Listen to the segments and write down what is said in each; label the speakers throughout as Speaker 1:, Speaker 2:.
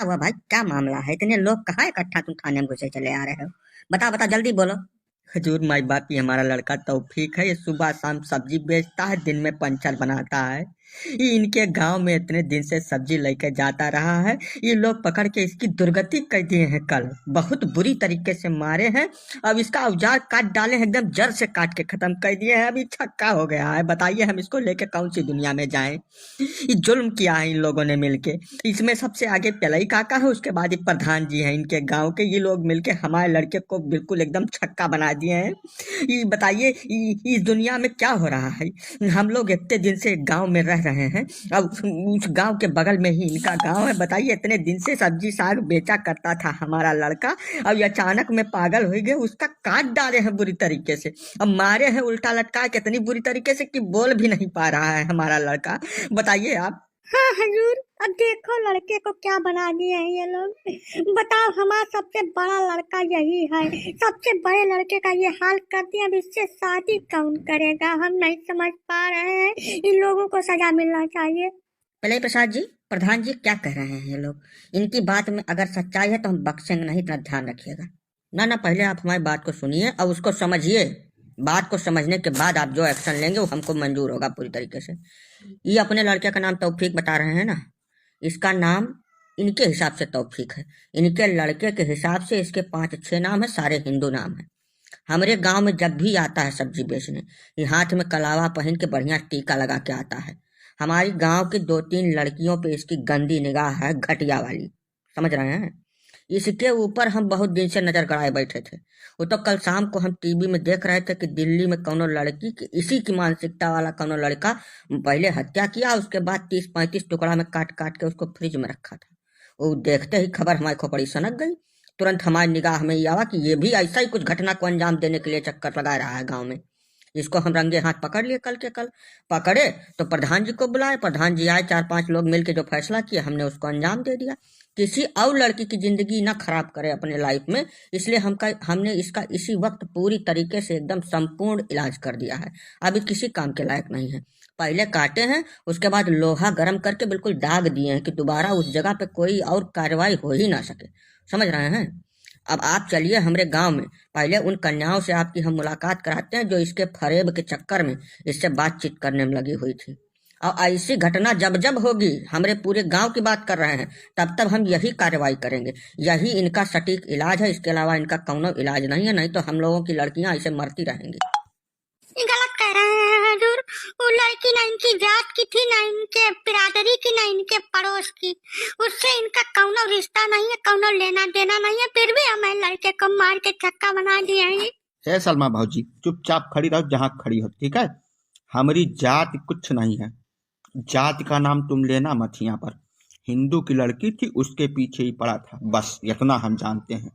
Speaker 1: हुआ भाई, क्या मामला है? इतने लोग कहाँ इकट्ठा तुम थाने में घुसे चले आ रहे हो? बता बता जल्दी बोलो। हजूर माई बाप, ये हमारा लड़का तौफीक है। ये सुबह शाम सब्जी बेचता है, दिन में पंचर बनाता है। ये इनके गांव में इतने दिन से सब्जी लेके जाता रहा है। ये लोग पकड़ के इसकी दुर्गति कर दिए हैं, कल बहुत बुरी तरीके से मारे हैं। अब इसका औजार काट डाले हैं, एकदम जड़ से काट के खत्म कर दिए हैं। अभी छक्का हो गया है। बताइए हम इसको लेके कौन सी दुनिया में जाएं? ये जुल्म किया है इन लोगों ने मिलके। इसमें सबसे आगे पेलई काका है, उसके बाद ये प्रधान जी हैं इनके गांव के। ये लोग मिलके हमारे लड़के को बिल्कुल एकदम छक्का बना दिए हैं। ये बताइए इस दुनिया में क्या हो रहा है? हम लोग इतने दिन से गांव में रह रहे हैं। अब उस गांव के बगल में ही इनका गांव है। बताइए, इतने दिन से सब्जी साग बेचा करता था हमारा लड़का, अब ये अचानक में पागल हो गए, उसका काट डाले हैं बुरी तरीके से। अब मारे हैं उल्टा लटका के इतनी बुरी तरीके से कि बोल भी नहीं पा रहा है हमारा लड़का। बताइए आप।
Speaker 2: हाँ हजूर, अब देखो लड़के को क्या बना दिए हैं ये लोग। बताओ, हमारा सबसे बड़ा लड़का यही है, सबसे बड़े लड़के का ये हाल कर दिया। अब इससे शादी कौन करेगा? हम नहीं समझ पा रहे हैं। इन लोगों को सजा मिलना चाहिए।
Speaker 1: पलई प्रसाद जी, प्रधान जी क्या कह रहे हैं ये लोग? इनकी बात में अगर सच्चाई है तो हम बख्शेंगे नहीं, इतना ध्यान रखिएगा। ना ना, पहले आप हमारी बात को सुनिए और उसको समझिए। बात को समझने के बाद आप जो एक्शन लेंगे वो हमको मंजूर होगा पूरी तरीके से। ये अपने लड़के का नाम तौफीक बता रहे हैं ना? इसका नाम इनके हिसाब से तौफीक है। इनके लड़के के हिसाब से इसके 5-6 नाम है, सारे हिंदू नाम है। हमारे गांव में जब भी आता है सब्जी बेचने, ये हाथ में कलावा पहन के बढ़िया टीका लगा के आता है। हमारी गांव की 2-3 लड़कियों पे इसकी गंदी निगाह है, घटिया वाली। समझ रहे हैं? इसके ऊपर हम बहुत दिन से नजर गड़ाए बैठे थे। वो तो कल शाम को हम टीवी में देख रहे थे कि दिल्ली में कोनो लड़की की इसी की मानसिकता वाला कोनो लड़का पहले हत्या किया, उसके बाद 30-35 टुकड़ा में काट काट के उसको फ्रिज में रखा था। वो देखते ही खबर हमारी खोपड़ी सनक गई। तुरंत हमारी निगाह में ये आवा कि ये भी ऐसा ही कुछ घटना को अंजाम देने के लिए चक्कर लगा रहा है गाँव में। इसको हम रंगे हाथ पकड़ लिए। कल के कल पकड़े तो प्रधान जी को बुलाए, प्रधान जी आए, 4-5 लोग मिलके जो फैसला किया हमने उसको अंजाम दे दिया। किसी और लड़की की जिंदगी ना खराब करे अपने लाइफ में, इसलिए हमने इसका इसी वक्त पूरी तरीके से एकदम संपूर्ण इलाज कर दिया है। अभी किसी काम के लायक नहीं है। पहले काटे हैं, उसके बाद लोहा गर्म करके बिल्कुल दाग दिए हैं कि दोबारा उस जगह पे कोई और कार्रवाई हो ही ना सके। समझ रहे हैं? अब आप चलिए हमारे गांव में, पहले उन कन्याओं से आपकी हम मुलाकात कराते हैं जो इसके फरेब के चक्कर में इससे बातचीत करने में लगी हुई थी। और ऐसी घटना जब जब होगी, हमारे पूरे गांव की बात कर रहे हैं, तब तब हम यही कार्रवाई करेंगे। यही इनका सटीक इलाज है, इसके अलावा इनका कौनो इलाज नहीं है। नहीं तो हम लोगों की लड़कियां ऐसे मरती रहेंगी।
Speaker 2: गलत कह रहे हैं हजूर। वो लड़की ना इनकी जात की थी, ना इनके बिरादरी की, ना इनके पड़ोस की। उससे इनका कौनो रिश्ता नहीं है, कौनो लेना देना नहीं है। फिर भी हमें लड़के को मार के छक्का बना दिया है।
Speaker 3: हे सलमा भाजी, चुपचाप खड़ी रहो जहाँ खड़ी हो, ठीक है? हमारी जात कुछ नहीं है। जात का नाम तुम लेना मत यहाँ पर। हिंदू की लड़की थी, उसके पीछे ही पड़ा था, बस इतना हम जानते हैं।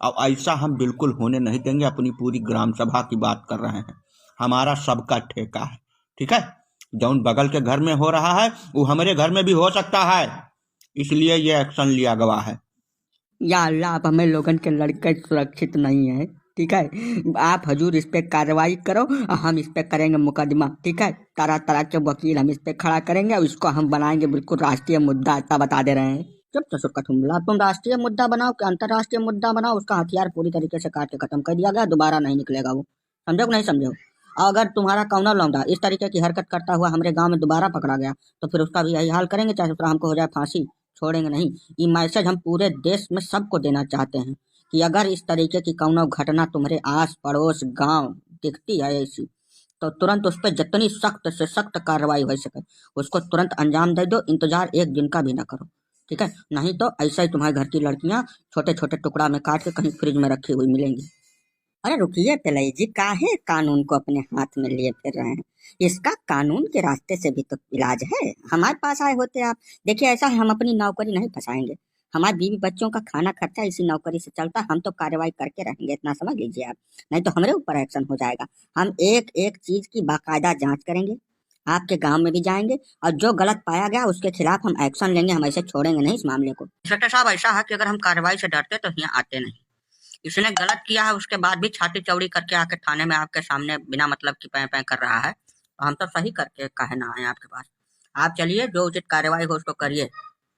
Speaker 3: अब ऐसा हम बिल्कुल होने नहीं देंगे। अपनी पूरी ग्राम सभा की बात कर रहे हैं। हमारा सबका ठेका है, ठीक है? जौन बगल के घर में हो रहा है वो हमारे घर में भी हो सकता है, इसलिए ये एक्शन लिया गया है।
Speaker 1: या अल्लाह, अब हमें लोगन के लड़के सुरक्षित नहीं है, ठीक है? आप हजूर इस पे कार्रवाई करो और हम इस पे करेंगे मुकदमा, ठीक है? तरह तरह के वकील हम इस पे खड़ा करेंगे और इसको हम बनाएंगे बिल्कुल राष्ट्रीय मुद्दा। ऐसा बता दे रहे हैं। चुप चुप कठुमला, तुम राष्ट्रीय मुद्दा बनाओ कि अंतर्राष्ट्रीय मुद्दा बनाओ, उसका हथियार पूरी तरीके से काट के खत्म कर दिया गया, दोबारा नहीं निकलेगा वो। समझो कि नहीं समझो? और अगर तुम्हारा कौना लौंडा इस तरीके की हरकत करता हुआ हमारे गांव में दोबारा पकड़ा गया तो फिर उसका भी यही हाल करेंगे, चाहे उसका हमको हो जाए फांसी। छोड़ेंगे नहीं। ये मैसेज हम पूरे देश में सबको देना चाहते हैं कि अगर इस तरीके की कौनो घटना तुम्हारे आस पड़ोस गांव दिखती है ऐसी, तो तुरंत उस पर जितनी सख्त से सख्त कार्रवाई हो सके उसको तुरंत अंजाम दे दो। इंतजार एक दिन का भी ना करो, ठीक है? नहीं तो ऐसा ही तुम्हारे घर की लड़कियां छोटे छोटे टुकड़ा में काट के कहीं फ्रिज में रखी हुई मिलेंगी। अरे रुकिए पिल्लई जी, काहे कानून को अपने हाथ में लिए फिर रहे हैं? इसका कानून के रास्ते से भी तो इलाज है। हमारे पास आए होते आप। देखिए, ऐसा है, हम अपनी नौकरी नहीं फंसाएंगे। हमारे बीवी बच्चों का खाना खर्चा इसी नौकरी से चलता, हम तो कार्रवाई करके रहेंगे, इतना समझ लीजिए आप। नहीं तो हमारे ऊपर एक्शन हो जाएगा। हम एक एक चीज की बाकायदा जांच करेंगे, आपके गांव में भी जाएंगे और जो गलत पाया गया उसके खिलाफ हम एक्शन लेंगे। हम ऐसे छोड़ेंगे नहीं इस मामले को। इंस्पेक्टर साहब, ऐसा है कि अगर हम कार्रवाई से डरते तो यहाँ आते नहीं। इसने गलत किया है, उसके बाद भी छाती चौड़ी करके आके थाने में आपके सामने बिना मतलब की पैं पैं कर रहा है, तो हम तो सही करके काहे ना आए आपके पास। आप चलिए, जो उचित कार्रवाई हो उसको करिए।